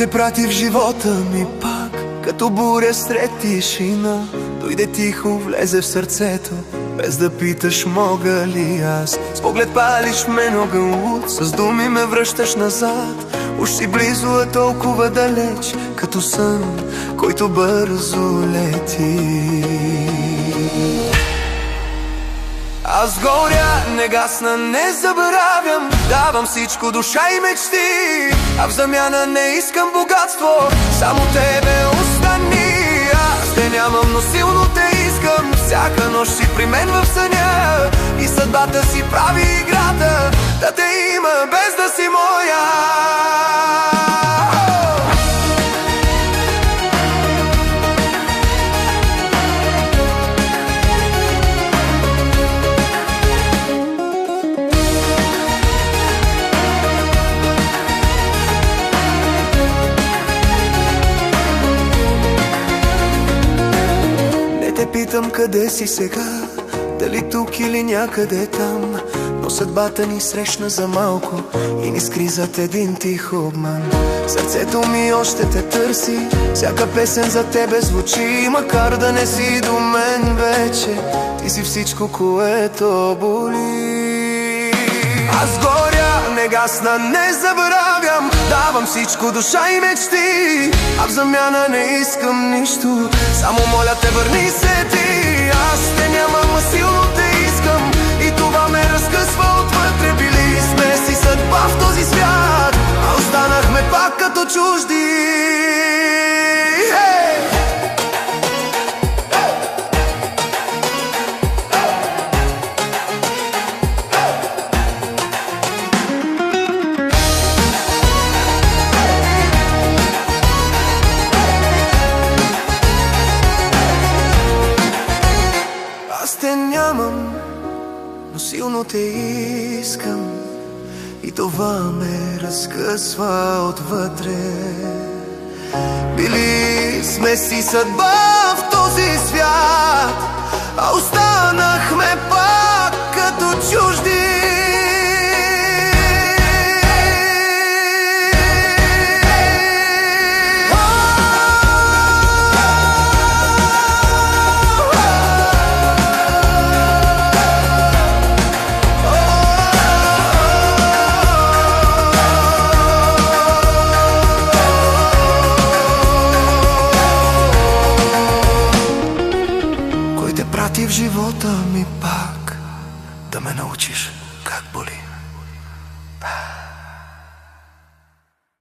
те прати в живота ми пак, като буря сред тишина. Дойде тихо, влезе в сърцето, без да питаш мога ли аз. С поглед палиш мен огън луд, с думи ме връщаш назад. Уж си близо, а толкова далеч, като сън, който бързо лети. Аз горя, не гасна, не забравям, давам всичко, душа и мечти, а в замяна не искам богатство, само тебе остани. Аз те нямам, но силно те искам, всяка нощ си при мен в съня, и съдбата си прави играта да те има без да си моя. Те питам къде си сега, дали тук или някъде там, но съдбата ни срещна за малко и ни скри зад един тих обман. Сърцето ми още те търси, всяка песен за тебе звучи, макар да не си до мен вече, ти си всичко, което боли. Аз горя, не гасна, не забравям, давам всичко, душа и мечти, а в замяна не искам нищо, само моля те, върни се ти. Аз те нямам, а силно те искам, и това ме разкъсва отвътре. Били сме си съдба в този свят, а останахме пак като чужди. Аз те нямам, но силно те искам, и това ме разкъсва отвътре. Били сме си съдба в този свят, а останахме пак като чужди. Прати в живота ми пак да ме научиш как боли.